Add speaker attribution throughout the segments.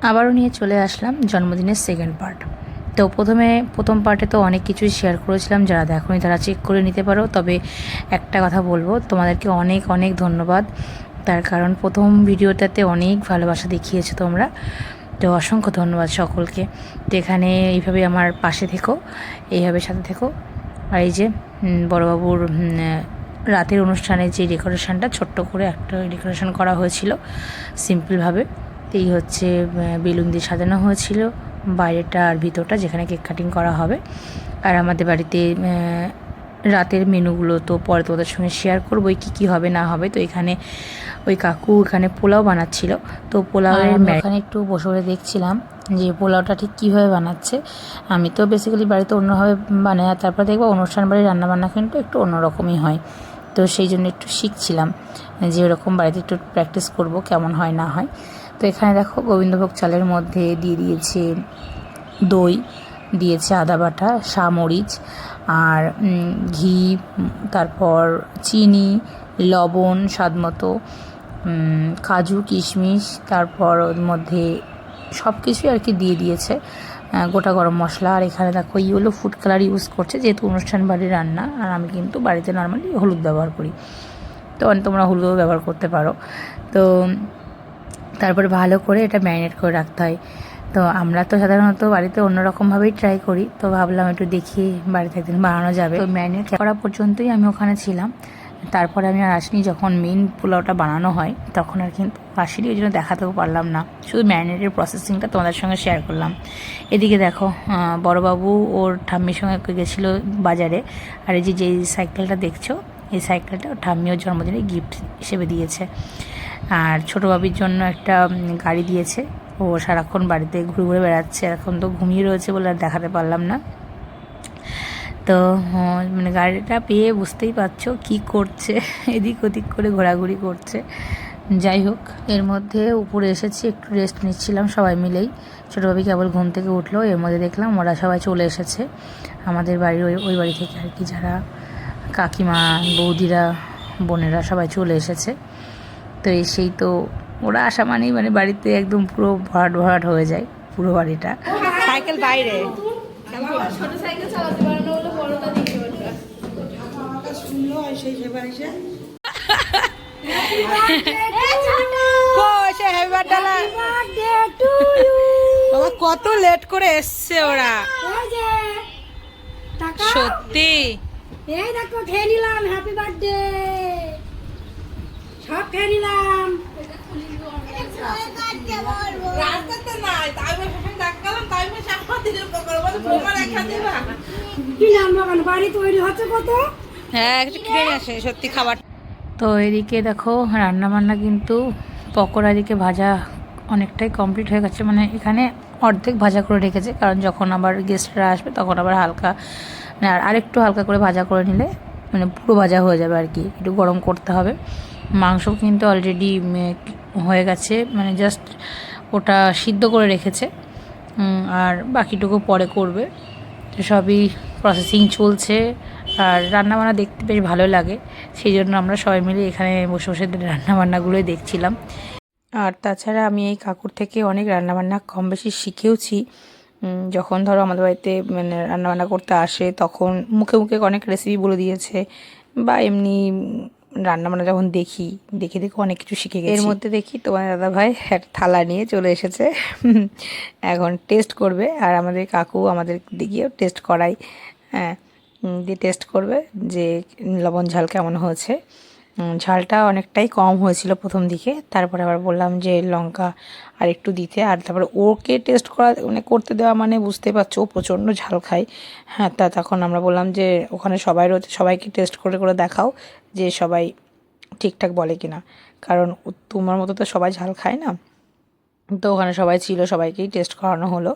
Speaker 1: আবারও নিয়ে চলে আসলাম জন্মদিনের সেকেন্ড পার্ট। তো প্রথম পার্টে তো অনেক কিছুই শেয়ার করেছিলাম, যারা দেখোনি তারা চেক করে নিতে পারো। তবে একটা কথা বলবো, তোমাদেরকে অনেক অনেক ধন্যবাদ। তার কারণ প্রথম ভিডিওটাতে অনেক ভালোবাসা দেখিয়েছো তোমরা, তো অসংখ্য ধন্যবাদ সকলকে। তো এখানে এইভাবে আমার পাশে থেকো, এইভাবে সাথে থেকো। আর এই যে বড়বাবুর রাতের অনুষ্ঠানে যে ডেকোরেশনটা ছোট্ট করে একটা ডেকোরেশন করা হয়েছিল সিম্পলভাবে, এই হচ্ছে বেলুন দিয়ে সাজানো হয়েছিল বাইরেটা আর ভিতরটা, যেখানে কেক কাটিং করা হবে। আর আমাদের বাড়িতে রাতের মেনুগুলো তো পরে তোমাদের সঙ্গে শেয়ার করবো কী কী হবে না হবে। তো এখানে ওই কাকু এখানে পোলাও বানাচ্ছিল, তো পোলাওয়ের এখানে একটু বসে বসে দেখছিলাম যে পোলাওটা ঠিক কীভাবে বানাচ্ছে। আমি তো বেসিক্যালি বাড়িতে অন্যভাবে বানাই, আর তারপর দেখবো অনুষ্ঠান বাড়ির রান্নাবান্না কিন্তু একটু অন্যরকমই হয়। তো সেই জন্য একটু শিখছিলাম যে ওরকম বাড়িতে একটু প্র্যাকটিস করব কেমন হয় না হয়। তো এখানে দেখো গোবিন্দভোগ চালের মধ্যে দিয়ে দিয়েছে দই, দিয়েছে আদা বাটা, মরিচ আর ঘি, তারপর চিনি, লবণ স্বাদ মতো, কাজু কিশমিশ, তারপর ওর মধ্যে সব কিছুই আর কি দিয়ে দিয়েছে, গোটা গরম মশলা। আর এখানে দেখো ইয়েলো ফুড কালার ইউজ করছে, যেহেতু অনুষ্ঠান বাড়ির রান্না, আর আমি কিন্তু বাড়িতে নর্মালি হলুদ ব্যবহার করি, তো তোমরা হলুদও ব্যবহার করতে পারো। তো তারপরে ভালো করে এটা ম্যারিনেট করে রাখতে হয়। তো আমরা তো সাধারণত বাড়িতে অন্যরকমভাবেই ট্রাই করি, তো ভাবলাম একটু দেখি বাড়িতে একদিন বানানো যাবে। তো ম্যারিনেট করা পর্যন্তই আমি ওখানে ছিলাম, তারপরে আমি আর আসিনি। যখন মেন পোলাওটা বানানো হয় তখন আর কিন্তু আসিনি, ওই জন্য দেখাতেও পারলাম না, শুধু ম্যারিনেটের প্রসেসিংটা তোমাদের সঙ্গে শেয়ার করলাম। এদিকে দেখো বড়বাবু ওর ঠাম্মির সঙ্গে গেছিলো বাজারে, আর এই যে সাইকেলটা দেখছো, এই সাইকেলটা ওর ঠাম্মি ওর জন্মদিনে গিফট হিসেবে দিয়েছে। আর ছোটো বাবির জন্য একটা গাড়ি দিয়েছে, ও সারাক্ষণ বাড়িতে ঘুরে ঘুরে বেড়াচ্ছে, এখন তো ঘুমিয়ে রয়েছে বলে আর দেখাতে পারলাম না। তো মানে গাড়িটা পেয়ে বুঝতেই পারছো কী করছে, এদিক ওদিক করে ঘোরাঘুরি করছে। যাই হোক, এর মধ্যে উপরে এসেছি, একটু রেস্ট নিচ্ছিলাম সবাই মিলেই। ছোটো ভাবি কেবল ঘুম থেকে উঠলো, এর মধ্যে দেখলাম ওরা সবাই চলে এসেছে আমাদের বাড়ির ওই বাড়ি থেকে আর কি, যারা কাকিমা বৌদিরা বোনেরা সবাই চলে এসেছে। তো এসেই তো ওরা আসা মানেই মানে বাড়িতে একদম পুরো ভরাট ভরাট হয়ে যায় পুরো বাড়িটা। সাইকেল বাইরে
Speaker 2: ছোট সাইকেল চালাতে পারে না বলে বড়টা দিতে পারে। শুনলো সেই সেবার এসে
Speaker 1: বাবা কত লেট করে এসছে ওরা, সত্যি।
Speaker 2: এই দেখো খেয়ে নিলাম, হ্যাপি বার্থডে সব খেয়ে নিলাম। কি নাম বাগান বাড়ি তৈরি হচ্ছে কত?
Speaker 1: হ্যাঁ একটু কিনে আসে সত্যি খাবার। তো এদিকে দেখো রান্নাবান্না কিন্তু পকোড়া, এদিকে ভাজা অনেকটাই কমপ্লিট হয়ে গেছে, মানে এখানে অর্ধেক ভাজা করে রেখেছে, কারণ যখন আবার গেস্টরা আসবে তখন আবার হালকা মানে আরেকটু হালকা করে ভাজা করে নিলে মানে পুরো ভাজা হয়ে যাবে আর কি, একটু গরম করতে হবে। মাংস কিন্তু অলরেডি হয়ে গেছে, মানে জাস্ট ওটা সিদ্ধ করে রেখেছে, আর বাকিটুকু পরে করবে। তো সবই প্রসেসিং চলছে, আর রান্নাবান্না দেখতে বেশ ভালো লাগে, সেই জন্য আমরা সবাই মিলে এখানে বসে বসে রান্নাবান্নাগুলোই দেখছিলাম। আর তাছাড়া আমি এই কাকুর থেকে অনেক রান্নাবান্না কম বেশি শিখেওছি। যখন ধরো আমাদের বাড়িতে মানে রান্নাবান্না করতে আসে তখন মুখে মুখে অনেক রেসিপি বলে দিয়েছে, বা এমনি রান্নাবান্না যখন দেখে দেখে অনেক কিছু শিখে গেছি। এর মধ্যে দেখি তোমার দাদাভাই একটা থালা নিয়ে চলে এসেছে, এখন টেস্ট করবে। আর আমাদের কাকু আমাদের দিকেও টেস্ট করাই, হ্যাঁ দিয়ে টেস্ট করবে যে লবণ ঝাল কেমন হয়েছে। ঝালটা অনেকটাই কম হয়েছিল প্রথম দিকে, তারপরে আবার বললাম যে লঙ্কা আর একটু দিতে। আর তারপরে ওকে টেস্ট করা মানে করতে দেওয়া মানে বুঝতে পারছো ও প্রচণ্ড ঝাল খায়। হ্যাঁ তখন আমরা বললাম যে ওখানে সবাই রয়েছে, সবাইকে টেস্ট করে করে দেখাও যে সবাই ঠিকঠাক বলে কি না, কারণ তোমার মতো তো সবাই ঝাল খায় না। তো ওখানে সবাই ছিল, সবাইকেই টেস্ট করানো হলো।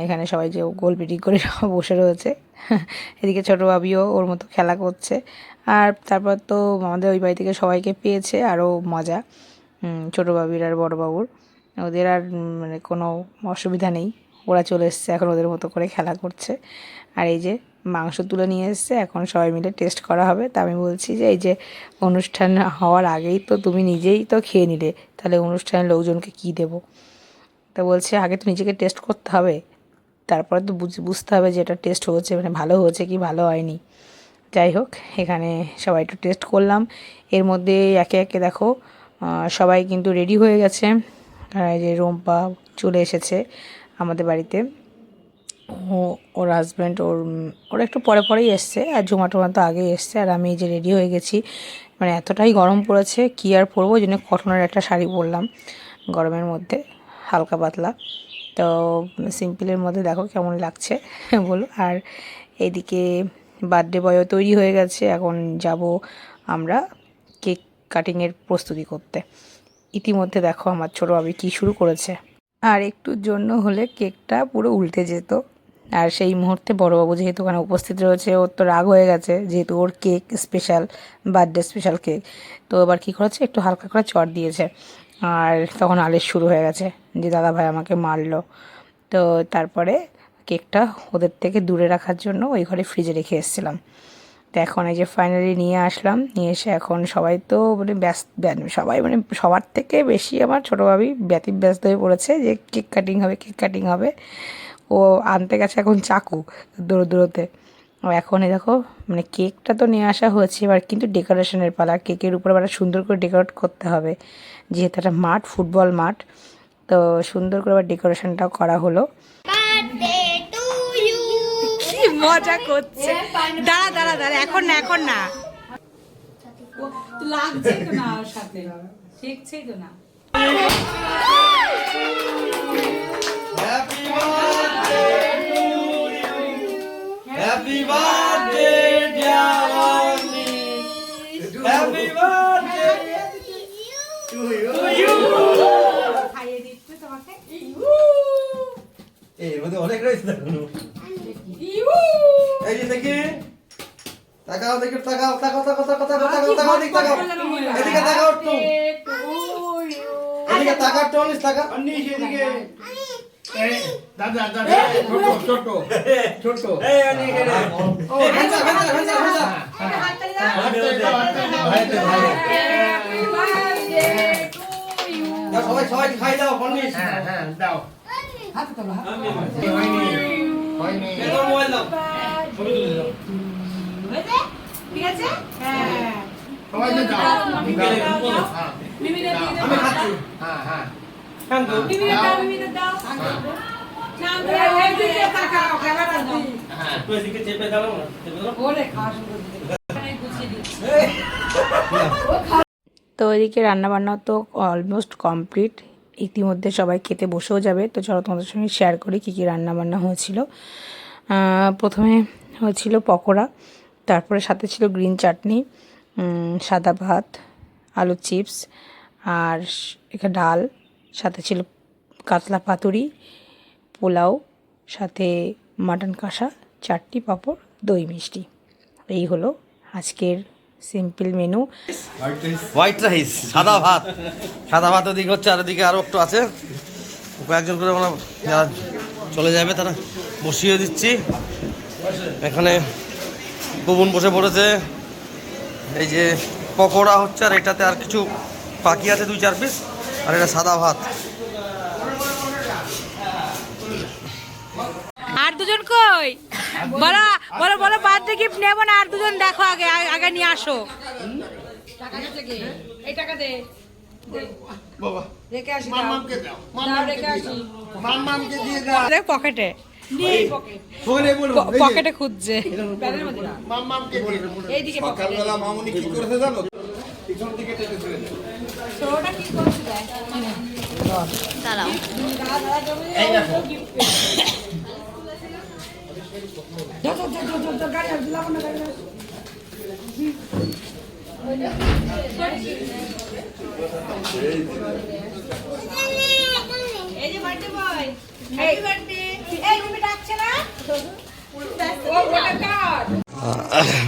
Speaker 1: এখানে সবাই যে গোল পিটি করে বসে রয়েছে, এদিকে ছোটো ভাবিও ওর মতো খেলা করছে। আর তারপর তো আমাদের ওই বাড়ি থেকে সবাইকে পেয়েছে, আরও মজা ছোটো ভাবির আর বড় বাবুর, ওদের আর মানে কোনো অসুবিধা নেই, ওরা চলে এসছে এখন ওদের মতো করে খেলা করছে। আর এই যে মাংস তুলে নিয়ে এসছে, এখন সবাই মিলে টেস্ট করা হবে। তা আমি বলছি যে এই যে অনুষ্ঠান হওয়ার আগেই তো তুমি নিজেই তো খেয়ে নিলে, তাহলে অনুষ্ঠানের লোকজনকে কী দেবো। তা বলছে আগে তো নিজেকে টেস্ট করতে হবে, তারপরে তো বুঝতে হবে যে এটা টেস্ট হয়েছে মানে ভালো হয়েছে কি ভালো হয়নি। যাই হোক, এখানে সবাই একটু টেস্ট করলাম। এর মধ্যে একে একে দেখো সবাই কিন্তু রেডি হয়ে গেছে। এই যে রুম্পা চলে এসেছে আমাদের বাড়িতে, ওর হাজব্যান্ড ওরা একটু পরে পরেই এসছে, আর জোম্যাটো তো আগেই এসছে। আর আমি এই যে রেডি হয়ে গেছি, মানে এতটাই গরম পড়েছে কী আর পরবো, ওই জন্য কটনের একটা শাড়ি পরলাম গরমের মধ্যে, হালকা পাতলা। তো সিম্পলের মধ্যে দেখো কেমন লাগছে বলো। আর এইদিকে বার্থডে বয়ও তৈরি হয়ে গেছে, এখন যাব আমরা কেক কাটিংয়ের প্রস্তুতি করতে। ইতিমধ্যে দেখো আমার ছোটো ভাবি কী শুরু করেছে। আর একটুর জন্য হলে কেকটা পুরো উল্টে যেত। আর সেই মুহূর্তে বড়োবাবু যেহেতু ওখানে উপস্থিত রয়েছে, ওর তো রাগ হয়ে গেছে, যেহেতু ওর cake special, birthday special cake. তো এবার কী করেছে, একটু হালকা করে চট দিয়েছে। আর তখন আলিশ শুরু হয়ে গেছে যে দাদা ভাই আমাকে মারলো। তো তারপরে কেকটা ওদের থেকে দূরে রাখার জন্য ওই ঘরে ফ্রিজে রেখে এসেছিলাম। তো এখন এই যে ফাইনালি নিয়ে আসলাম, নিয়ে এসে এখন সবাই তো মানে সবাই মানে সবার থেকে বেশি আমার ছোটো ভাবি ব্যস্ত হয়ে পড়েছে যে কেক কাটিং হবে, কেক কাটিং হবে। ও আনতে গেছে এখন চাকু দূরতে। ও এখন এই দেখো মানে কেকটা তো নিয়ে আসা হয়েছে, এবার কিন্তু ডেকোরেশনের পালা। কেকের উপর আবার সুন্দর করে ডেকোরেট করতে হবে, যেহেতু একটা মাঠ, ফুটবল মাঠ। তো সুন্দর করে আবার ডেকোরেশনটাও করা হলো। কি মজা করছে, দাঁড়া এখন না লাগছে তো না, ওর সাথে দেখছেই তো না।
Speaker 3: Happy birthday, dear Lonnie. Happy birthday to you.
Speaker 1: খাইয়ে দিচ্ছে তোমাকে।
Speaker 3: এই মধ্যে অনেক রয়েছে দেখো। এই যে দেখি, তাকাও দেখি, তাকাও। এদিকে তাকাও একটু। এদিকে তাকাও টনিস, তাকাও। অনিশ এদিকে। দাদা ছোট এই অনিশ রে। ও ভেজা। সবাই খাই দাও অনিশ। হ্যাঁ দাও। হাতে তোলো, হয়নি। এই মোবাইল দাও। ছবি তুলে দাও। হয়েছে? ঠিক আছে? হ্যাঁ। সবাই দাও। হ্যাঁ। মিমিরে দিয়ে দাও। আমি খাচ্ছি। হ্যাঁ। কান্দো। মিমিরে দাও। নাম ধরে এই দিকে তাকাও, ক্যামেরা দাও। হ্যাঁ, তুই এদিকে চেপে দাও না। চেপে দাও। ওরে খাওয়া শুরু করে দিতে। আমি গুছিয়ে দিচ্ছি। তো এদিকে রান্নাবান্না তো অলমোস্ট কমপ্লিট। ইতিমধ্যে সবাই খেতে বসেও যাবে। তো চলো তোমাদের সঙ্গে শেয়ার করি কী কী রান্নাবান্না হয়েছিল। প্রথমে হয়েছিল পকোড়া, তারপরে সাথে ছিল গ্রিন চাটনি, সাদা ভাত, আলু চিপস, আর এখানে ডাল, সাথে ছিল কাতলা পাতুরি, পোলাও, সাথে মাটন কষা, চাটনি, পাঁপড়, দই মিষ্টি। এই হলো আজকের সিম্পল মেনু। হোয়াইট রাইস, সাদা ভাত ওদিকে হচ্ছে, আর ওদিকে আরও একটু আছে। কয়েকজন করে আমরা যারা চলে যাবে তারা বসিয়ে দিচ্ছি। এখানে বুবুন বসে পড়েছে। এই যে পকোড়া হচ্ছে, আর এটাতে আর কিছু বাকি আছে 2-4 পিস, আর এটা সাদা ভাত।
Speaker 1: আর দুজন কই? বলো বার্থডে গিফট নেব না, আর দুজন দেখো, আগে নিয়ে আসো। টাকা গেছে কি? এই টাকা দে। বাবা রেখে আসি, মাম্মামকে দাও। দাও রেখে আসি। মাম্মামকে দিয়ে দাও। দেখ পকেটে। পকেটে খুঁজছে। ব্যাগের মধ্যে না। মাম্মামকে দিয়ে দাও। এইদিকে পকেটে। সকালবেলা মামুনি কি করেছে জানো? পিছন দিকে টেনে ছেড়ে দাও। ছোটটা কি করছে দেখ। দাঁড়াও। এই দেখো।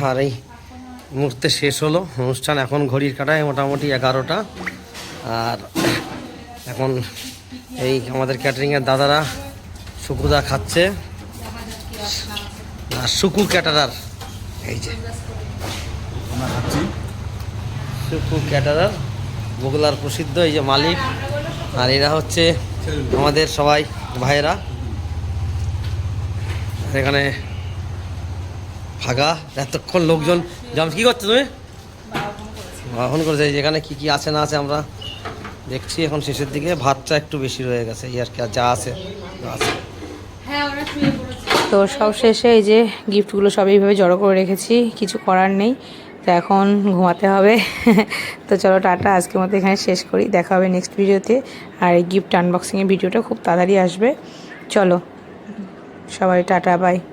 Speaker 1: আর এই মুহূর্তে শেষ হলো অনুষ্ঠান। এখন ঘড়ির কাটায় মোটামুটি 11টা। আর এখন এই আমাদের ক্যাটারিংয়ের দাদারা শুকুদা খাচ্ছে, আর শুকু ক্যাটারার, এই যে শুকু ক্যাটারার বগুলার প্রসিদ্ধ এই যে মালিক। আর এরা হচ্ছে
Speaker 4: আমাদের সবাই ভাইয়েরা। এখানে ফাঁকা, এতক্ষণ লোকজন জাম। কি করছো তুমি? ফোন করেছে। এখানে কি কি আছে না আছে আমরা দেখছি। এখন শেষের দিকে ভাতটা একটু বেশি রয়ে গেছে, এই আর কি, আর যা আছে আছে।
Speaker 3: তো সব শেষে এই যে গিফটগুলো সব এইভাবে জড়ো করে রেখেছি, কিছু করার নেই। তো এখন ঘুমাতে হবে। তো চলো টাটা, আজকের মতো এখানে শেষ করি। দেখা হবে নেক্সট ভিডিওতে। আর এই গিফট আনবক্সিংয়ের ভিডিওটা খুব তাড়াতাড়ি আসবে। চলো সবাই টাটা, বাই।